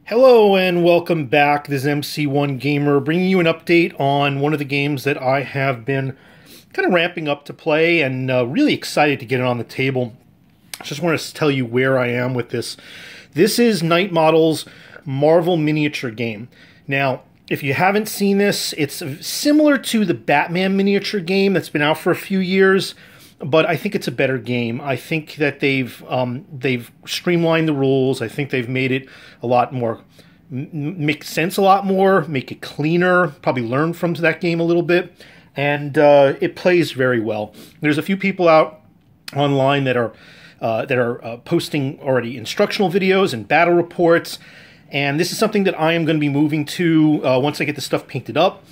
Hello and welcome back. This is MC1 Gamer bringing you an update on one of the games that I have been kind of ramping up to play and really excited to get it on the table. I just want to tell you where I am with this. This is Knight Model's Marvel miniature game. Now, if you haven't seen this, it's similar to the Batman miniature game that's been out for a few years, but I think it's a better game. I think that they've streamlined the rules. I think they've made it a lot more, make sense a lot more, make it cleaner, probably learn from that game a little bit, and it plays very well. There's a few people out online that are posting already instructional videos and battle reports, and this is something that I am going to be moving to once I get the stuff painted up.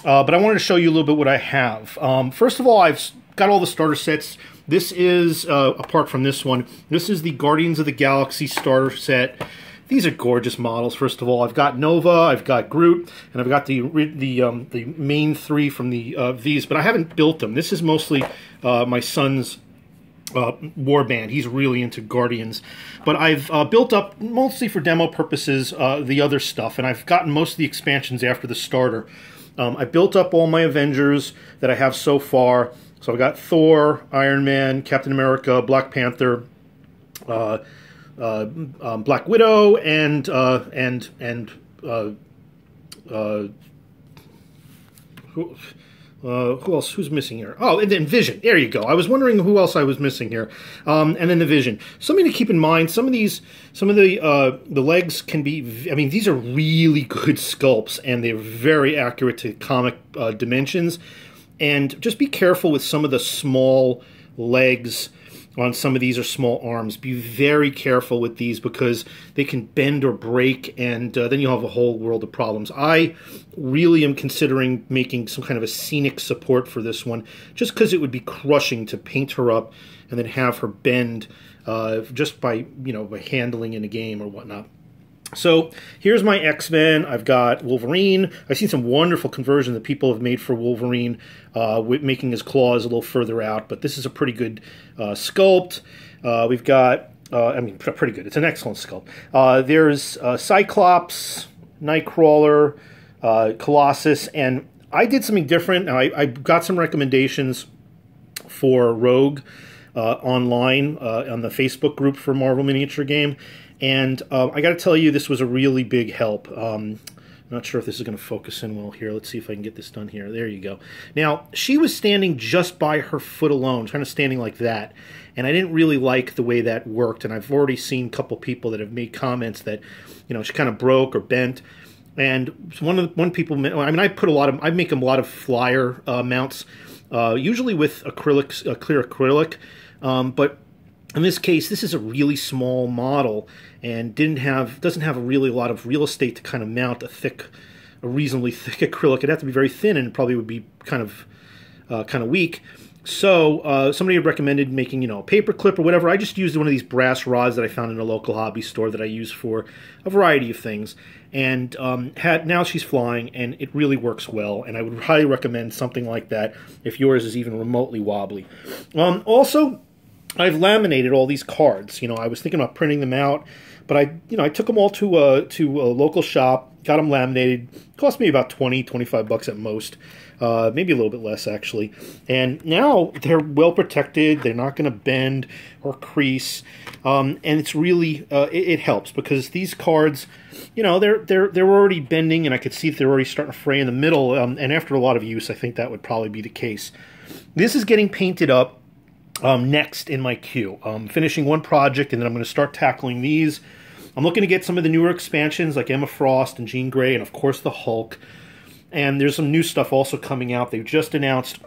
But I wanted to show you a little bit what I have. First of all, I've got all the starter sets. This is, apart from this one, this is the Guardians of the Galaxy starter set. These are gorgeous models. First of all, I've got Nova, I've got Groot, and I've got the main three from these, but I haven't built them. This is mostly my son's warband. He's really into Guardians. But I've built up, mostly for demo purposes, the other stuff, and I've gotten most of the expansions after the starter. I built up all my Avengers that I have so far. So I've got Thor, Iron Man, Captain America, Black Panther, Black Widow, and who else? Who's missing here? Oh, and then Vision. There you go. I was wondering who else I was missing here. And then the Vision. Something to keep in mind. Some of the legs can be. I mean, these are really good sculpts, and they're very accurate to comic dimensions. And just be careful with some of the small legs on some of these, or small arms. Be very careful with these because they can bend or break, and then you'll have a whole world of problems. I really am considering making some kind of a scenic support for this one, just because it would be crushing to paint her up and then have her bend just by handling in a game or whatnot. So here's my X-Men. I've got Wolverine. I've seen some wonderful conversion that people have made for Wolverine, with making his claws a little further out, but this is a pretty good sculpt. We've got, I mean, pretty good. It's an excellent sculpt. There's Cyclops, Nightcrawler, Colossus, and I did something different. I got some recommendations for Rogue online on the Facebook group for Marvel Miniature Game. And I got to tell you, this was a really big help. I'm not sure if this is going to focus in well here. Let's see if I can get this done here. There you go. Now, she was standing just by her foot alone, kind of standing like that. And I didn't really like the way that worked. And I've already seen a couple people that have made comments that, she kind of broke or bent. And one people, I mean, I make them a lot of flyer mounts, usually with acrylics, clear acrylic, but in this case, this is a really small model and doesn't have a lot of real estate to kind of mount a reasonably thick acrylic. It'd have to be very thin, and it probably would be kind of weak. So somebody had recommended making a paper clip or whatever. I just used one of these brass rods that I found in a local hobby store that I use for a variety of things. And now she's flying, and it really works well. And I would highly recommend something like that if yours is even remotely wobbly. Also, I've laminated all these cards. I was thinking about printing them out, but I took them all to a local shop, got them laminated. It cost me about $20-25 at most, maybe a little bit less actually. And now they're well protected. They're not going to bend or crease, and it's really it helps because these cards, they're already bending, and I could see if they're already starting to fray in the middle. And after a lot of use, I think that would probably be the case. This is getting painted up. Next in my queue. Finishing one project, and then I'm going to start tackling these. I'm looking to get some of the newer expansions like Emma Frost and Jean Grey, and of course the Hulk. And there's some new stuff also coming out. They just announced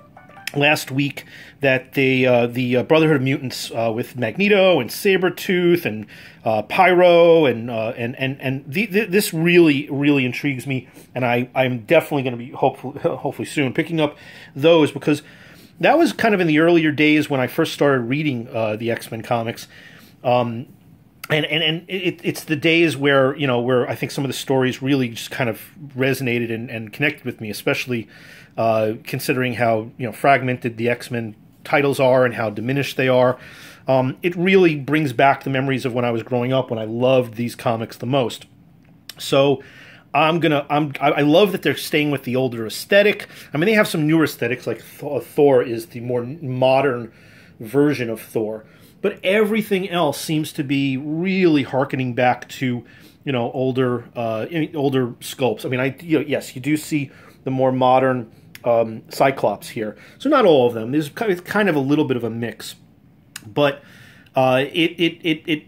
last week that the Brotherhood of Mutants with Magneto and Sabretooth and Pyro and this really intrigues me, and I'm definitely going to be hopefully soon picking up those, because that was kind of in the earlier days when I first started reading the X-Men comics, and it's the days where where I think some of the stories really just kind of resonated and connected with me, especially considering how fragmented the X-Men titles are and how diminished they are. It really brings back the memories of when I was growing up, when I loved these comics the most. So I love that they're staying with the older aesthetic. I mean, they have some newer aesthetics, like Thor is the more modern version of Thor, but everything else seems to be really harkening back to, older sculpts. I mean, yes, you do see the more modern Cyclops here. So not all of them. There's kind of a little bit of a mix, but it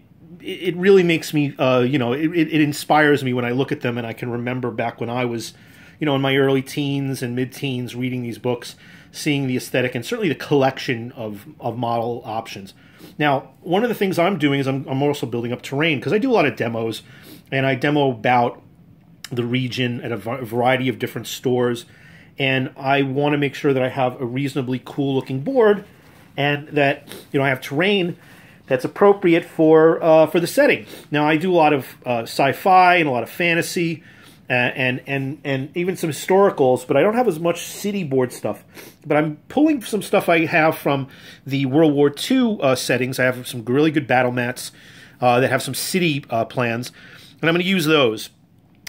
really makes me, it inspires me when I look at them, and I can remember back when I was, in my early teens and mid-teens reading these books, seeing the aesthetic and certainly the collection of model options. Now, one of the things I'm doing is I'm also building up terrain, because I do a lot of demos, and I demo about the region at a variety of different stores, and I want to make sure that I have a reasonably cool-looking board, and that I have terrain that's appropriate for the setting. Now, I do a lot of sci-fi and a lot of fantasy, and even some historicals, but I don't have as much city board stuff. But I'm pulling some stuff I have from the World War II settings. I have some really good battle mats that have some city plans, and I'm going to use those.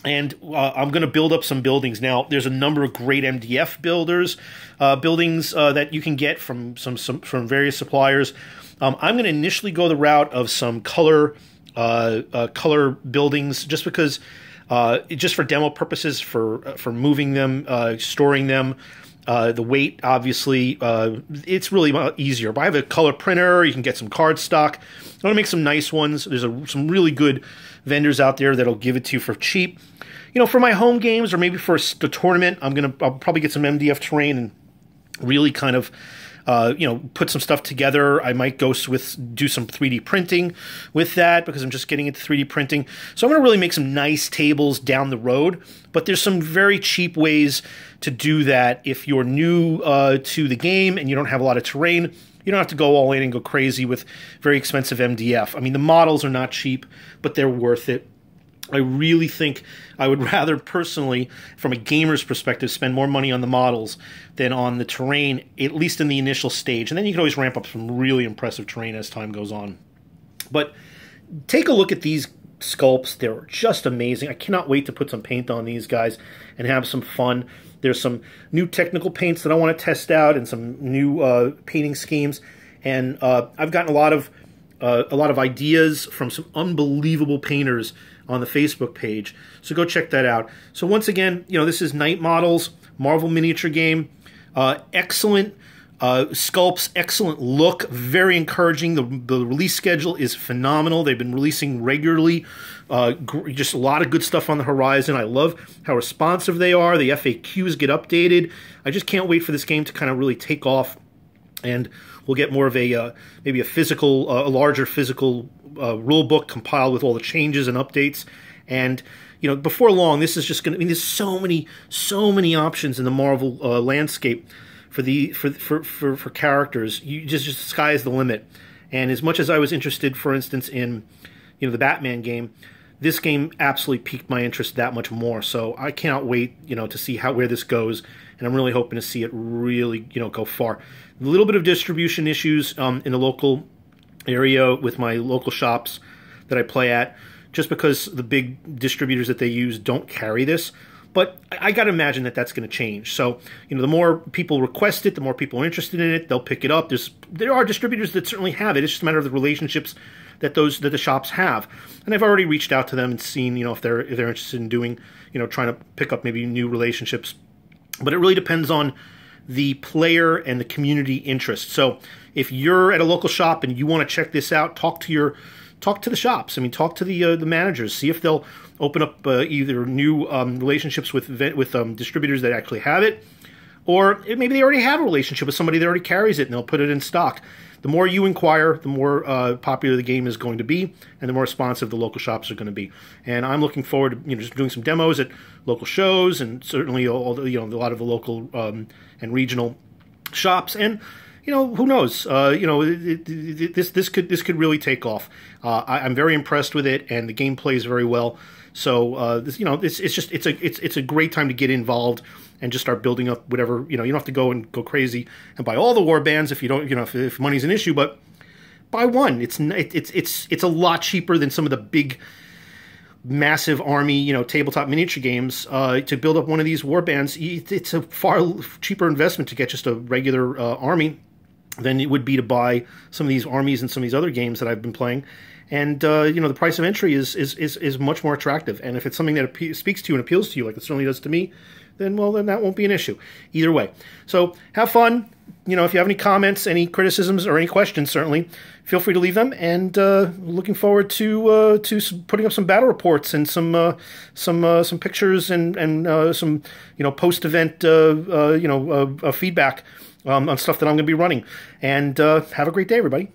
And I'm going to build up some buildings. Now, there's a number of great MDF buildings that you can get from from various suppliers. I'm going to initially go the route of some color buildings, just because, just for demo purposes, for moving them, storing them. The weight, obviously, it's really easier. But I have a color printer. You can get some cardstock. I want to make some nice ones. There's some really good vendors out there that'll give it to you for cheap. For my home games, or maybe for the tournament, I'll probably get some MDF terrain and really kind of put some stuff together. I might do some 3D printing with that, because I'm just getting into 3D printing. So I'm going to really make some nice tables down the road, but there's some very cheap ways to do that. If you're new to the game and you don't have a lot of terrain, you don't have to go all in and go crazy with very expensive MDF. I mean, the models are not cheap, but they're worth it. I really think I would rather personally, from a gamer's perspective, spend more money on the models than on the terrain, at least in the initial stage. And then you can always ramp up some really impressive terrain as time goes on. But take a look at these sculpts. They're just amazing. I cannot wait to put some paint on these guys and have some fun. There's some new technical paints that I want to test out, and some new painting schemes. And I've gotten a lot of ideas from some unbelievable painters on the Facebook page, so go check that out. So once again, this is Knight Models, Marvel miniature game. Excellent sculpts, excellent look, very encouraging. The release schedule is phenomenal. They've been releasing regularly. Just a lot of good stuff on the horizon. I love how responsive they are. The FAQs get updated. I just can't wait for this game to kind of really take off, and we'll get more of a maybe a larger physical rule book compiled with all the changes and updates. And before long, this is just going to. I mean, there's so many options in the Marvel landscape for characters. You just the sky is the limit. And as much as I was interested, for instance, in the Batman game, this game absolutely piqued my interest that much more. So I cannot wait to see where this goes, and I'm really hoping to see it really go far. A little bit of distribution issues in the local area with my local shops that I play at, just because the big distributors that they use don't carry this. But I got to imagine that that's going to change. So, the more people request it, the more people are interested in it, they'll pick it up. There are distributors that certainly have it. It's just a matter of the relationships that the shops have. And I've already reached out to them and seen, if they're interested in doing, trying to pick up maybe new relationships. But it really depends on the player and the community interest. So if you're at a local shop and you want to check this out, talk to the shops. I mean, talk to the managers. See if they'll open up either new relationships with distributors that actually have it, or maybe they already have a relationship with somebody that already carries it and they'll put it in stock. The more you inquire, the more popular the game is going to be, and the more responsive the local shops are going to be. And I'm looking forward to just doing some demos at local shows, and certainly a lot of the local and regional shops. And who knows? This could really take off. I'm very impressed with it, and the game plays very well. So it's a great time to get involved and just start building up whatever. You don't have to go crazy and buy all the war bands if you don't. If money's an issue, but buy one. It's a lot cheaper than some of the big massive army, tabletop miniature games, to build up one of these war bands, it's a far cheaper investment to get just a regular army than it would be to buy some of these armies and some of these other games that I've been playing. And the price of entry is much more attractive. And if it's something that speaks to you and appeals to you, like it certainly does to me, then that won't be an issue. Either way. So have fun. If you have any comments, any criticisms, or any questions, certainly feel free to leave them. And looking forward to putting up some battle reports and some pictures and some post event feedback on stuff that I'm going to be running. And have a great day, everybody.